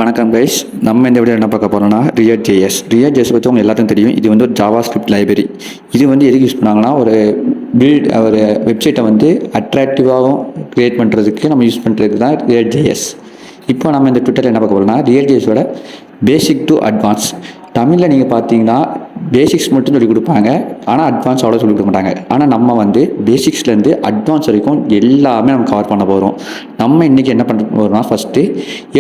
வணக்கம் கைஸ், நம்ம இந்த வீடியோ என்ன பார்க்க போகிறோம்னா ReactJS பற்றி உங்களுக்கு எல்லாத்தையும் தெரியும். இது வந்து ஒரு ஜாவா ஸ்கிரிப்ட் லைப்ரரி. இது வந்து எதுக்கு யூஸ் பண்ணாங்கன்னா ஒரு வெப்சைட்டை வந்து அட்ராக்டிவாகவும் க்ரியேட் பண்ணுறதுக்கு நம்ம யூஸ் பண்ணுறது தான் ReactJS. இப்போ நம்ம இந்த ட்விட்டரில் என்ன பார்க்க போகிறோம்னா ReactJSோட பேசிக் டு அட்வான்ஸ். தமிழில் நீங்கள் பார்த்தீங்கன்னா பேசிக்ஸ் மட்டும் சொல்லிக் கொடுப்பாங்க, ஆனால் அட்வான்ஸ் அவ்வளோ சொல்லிக் கொடுக்க மாட்டாங்க. ஆனால் நம்ம வந்து பேசிக்ஸ்லேருந்து அட்வான்ஸ் வரைக்கும் எல்லாமே நம்ம கவர் பண்ண போகிறோம். நம்ம இன்றைக்கி என்ன பண்ண போகிறோம்னா ஃபஸ்ட்டு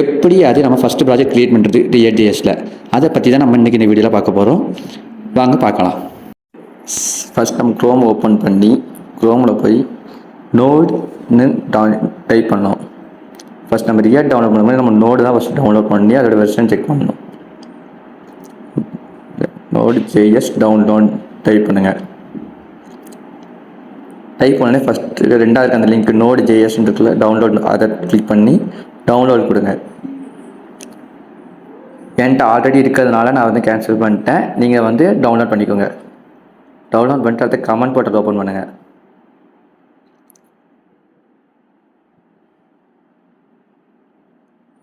எப்படி அது நம்ம ஃபஸ்ட்டு ப்ராஜெக்ட் க்ரியேட் பண்ணுறது ReactJSல, அதை பற்றி தான் நம்ம இன்றைக்கி இந்த வீடியோவில் பார்க்க போகிறோம். வாங்க பார்க்கலாம். ஃபஸ்ட் நம்ம க்ரோம் ஓப்பன் பண்ணி க்ரோமில் போய் நோடுன்னு டைப் பண்ணோம். ஃபஸ்ட் நம்ம React டவுன்லோட் பண்ணும்போது நம்ம நோடு தான் ஃபஸ்ட் டவுன்லோட் பண்ணி அதோட வெர்ஷன் செக் பண்ணணும். node.js டவுன்லோட் டைப் பண்ணுங்கள். டைப் பண்ணே ஃபஸ்ட்டு ரெண்டாவது அந்த லிங்க் node.js இருக்குல்ல, டவுன்லோட் அதை கிளிக் பண்ணி டவுன்லோட் கொடுங்க. என்கிட்ட ஆல்ரெடி இருக்கிறதுனால நான் வந்து கேன்சல் பண்ணிட்டேன். நீங்கள் வந்து டவுன்லோட் பண்ணிக்கோங்க. டவுன்லோட் பண்ணிட்டு அடுத்த கமெண்ட் போர்ட்டல் ஓப்பன் பண்ணுங்கள்.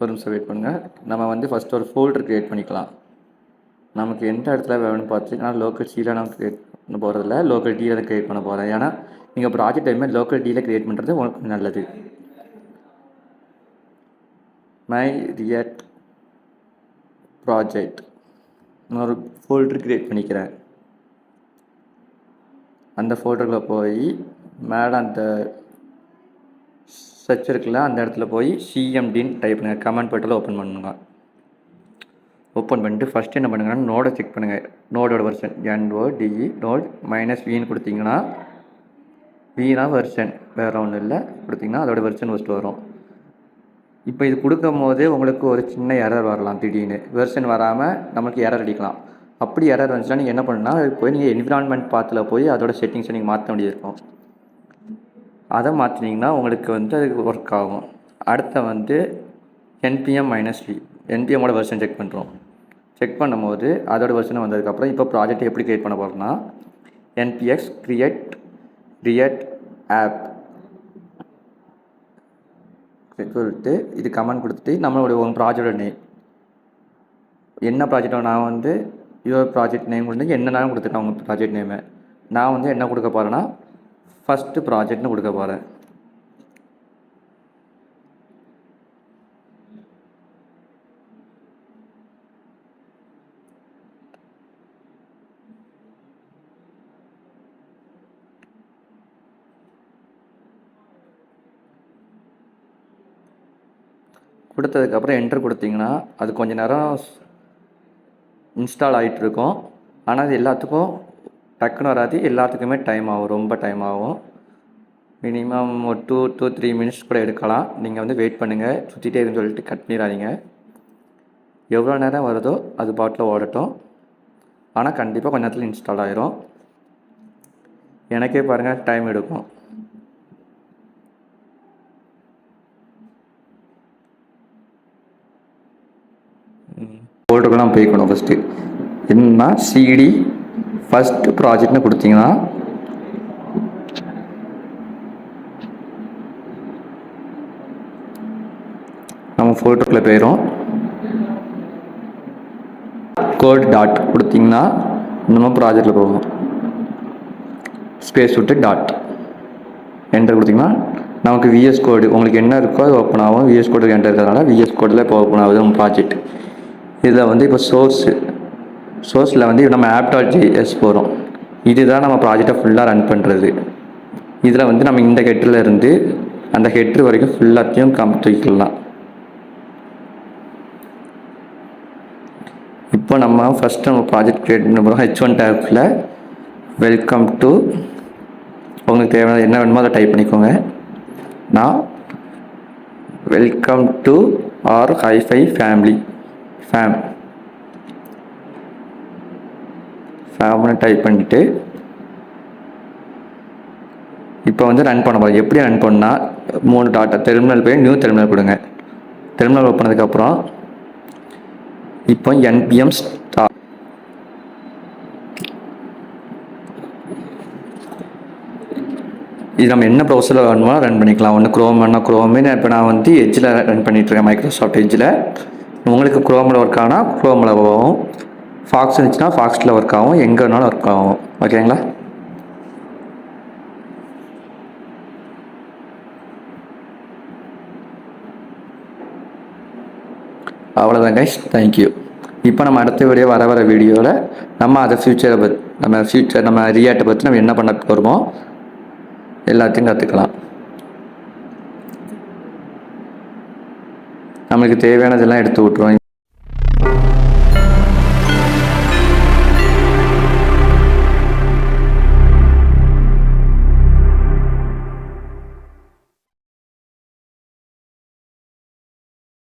ஒரு நிமிஷம் வெயிட் பண்ணுங்கள். நம்ம வந்து ஃபஸ்ட்டு ஒரு ஃபோல்டர் க்ரியேட் பண்ணிக்கலாம். நமக்கு எந்த இடத்துல வேணும்னு பார்த்துன்னா லோக்கல் சியில் நான் க்ரியேட் பண்ண போகிறதில்ல, லோக்கல் டியில் க்ரியேட் பண்ண போகிறேன். ஏன்னா நீங்கள் ப்ராஜெக்ட் டைமே லோக்கல் டியில் க்ரியேட் பண்ணுறது உங்களுக்கு நல்லது. மை ரியாக்ட் ப்ராஜெக்ட் நான் ஒரு ஃபோல்டர் க்ரியேட் பண்ணிக்கிறேன். அந்த ஃபோல்டரில் போய் மேலே அந்த சர்ச் இருக்குல்ல, அந்த இடத்துல போய் சிஎம்டின்னு டைப் பண்ணுங்கள். கமெண்ட் போர்ட்டலில் ஓப்பன் பண்ணுங்க. ஓப்பன் பண்ணிட்டு ஃபஸ்ட்டு என்ன பண்ணுங்கன்னா நோடை செக் பண்ணுங்கள். நோடோட வெர்ஷன் NODE நோட் -v கொடுத்தீங்கன்னா வீணா வெர்ஷன் வேறு ஒன்றும் இல்லை கொடுத்தீங்கன்னா அதோட வெர்ஷன் ஃபஸ்ட்டு வரும். இப்போ இது கொடுக்கும் போதே உங்களுக்கு ஒரு சின்ன எரர் வரலாம். திடீர்னு வெர்ஷன் வராமல் நமக்கு எரர் அடிக்கலாம். அப்படி எரர் வந்துச்சுன்னா நீங்கள் என்ன பண்ணுன்னா போய் நீங்கள் என்விரான்மெண்ட் பாத்தில் போய் அதோட செட்டிங்ஸை நீங்கள் மாற்ற வேண்டியது இருக்கும். அதை மாற்றினீங்கன்னா உங்களுக்கு வந்து அதுக்கு ஒர்க் ஆகும். அடுத்த வந்து npm-v npmோட வெர்ஷன் செக் பண்ணுறோம். செக் பண்ணும்போது அதோட வெர்ஷனை வந்ததுக்கப்புறம் இப்போ ப்ராஜெக்ட் எப்படி க்ரியேட் பண்ண போகிறோம்னா npx create react app சொல்லிட்டு இது கமெண்ட் கொடுத்துட்டு நம்மளுடைய ஒரு ப்ராஜெக்டோட நேம் என்ன ப்ராஜெக்டோ நான் வந்து இதோட ப்ராஜெக்ட் நேம் கொடுத்து என்னென்னாலும் கொடுத்துருக்கேன். அவங்க ப்ராஜெக்ட் நேமு நான் வந்து என்ன கொடுக்க போகிறேன்னா ஃபஸ்ட்டு ப்ராஜெக்ட்னு கொடுக்க போகிறேன். கொடுத்ததுக்கப்புறம் என்டர் கொடுத்தீங்கன்னா அது கொஞ்சம் நேரம் இன்ஸ்டால் ஆகிட்டுருக்கும். ஆனால் அது எல்லாத்துக்கும் டக்குன்னு வராது, எல்லாத்துக்குமே டைம் ஆகும், ரொம்ப டைம் ஆகும். மினிமம் ஒரு 2 to 3 minutes கூட எடுக்கலாம். நீங்கள் வந்து வெயிட் பண்ணுங்கள், சுற்றிட்டே இருக்குன்னு சொல்லிட்டு கட் பண்ணிடாதீங்க. எவ்வளோ நேரம் வருதோ அது பாட்டில் ஓடட்டும். ஆனால் கண்டிப்பாக கொஞ்ச நேரத்தில் இன்ஸ்டால் ஆகிரும். எனக்கே பாருங்கள் டைம் எடுக்கும். ஃபோல்டருக்குலாம் போய்க்கணும். ஃபஸ்ட்டு என்னன்னா சிடி ஃபஸ்ட்டு ப்ராஜெக்ட்னு கொடுத்தீங்கன்னா நம்ம ஃபோல்டருக்குள்ளே போயிடும். கோட் டாட் கொடுத்தீங்கன்னா நம்ம ப்ராஜெக்டில் போகணும். ஸ்பேஸ் விட்டு டாட் என்டர் கொடுத்தீங்கன்னா நமக்கு விஎஸ் கோடு உங்களுக்கு என்ன இருக்கோ அது ஓப்பன் ஆகும். விஎஸ் கோடு என்டர் இருக்கிறதுனால விஎஸ் கோடில் இப்போ ஓப்பன் ஆகுது நம்ம ப்ராஜெக்ட். இதில் வந்து இப்போ சோர்ஸில் வந்து நம்ம app.js போகிறோம். இதுதான் நம்ம ப்ராஜெக்டை ஃபுல்லாக ரன் பண்ணுறது. இதில் வந்து நம்ம இந்த ஹெட்டரில் இருந்து அந்த ஹெட்ரு வரைக்கும் ஃபுல்லாத்தையும் தூக்கிக்கலாம். இப்போ நம்ம ஃபஸ்ட்டு நம்ம ப்ராஜெக்ட் க்ரியேட் பண்ண போகிறோம். H1 டேப்பில் வெல்கம் டு உங்களுக்கு தேவையான என்ன வேணுமோ அதை டைப் பண்ணிக்கோங்க. நான் welcome to our hifi family ஃபேம்னு டைப் பண்ணிவிட்டு இப்போ வந்து ரன் பண்ண போகிறோம். எப்படி ரன் பண்ணால் 3 டாட்டா டெர்மினல் போய் நியூ டெர்மினல் கொடுங்க. டெர்மினல் ஓப்பன் பண்ணதுக்கப்புறம் இப்போ npm ஸ்டார்ட் இது நம்ம என்ன ப்ரௌசரில் வேணுமோ ரன் பண்ணிக்கலாம். ஒன்று க்ரோம் வேணால் க்ரோமு. இப்போ நான் வந்து எட்ஜில் ரன் பண்ணிகிட்ருக்கேன், மைக்ரோசாஃப்ட் எட்ஜில். உங்களுக்கு குரோமில் ஒர்க் ஆனால் குரோமில் ஆகும், ஃபாக்ஸ் இருந்துச்சுன்னா ஃபாக்ஸில் ஒர்க் ஆகும், எங்கே வேணாலும் ஒர்க் ஆகும். ஓகேங்களா? அவ்வளோதான் கைஸ், தேங்க்யூ. இப்போ நம்ம அடுத்த வீடியோ வர வீடியோவில் நம்ம அதை நம்ம ரியாக்டை பற்றி நம்ம என்ன பண்ண போகிறோமோ எல்லாத்தையும் கற்றுக்கலாம். நம்மளுக்கு தேவையானதெல்லாம் எடுத்து விட்ருவோம்.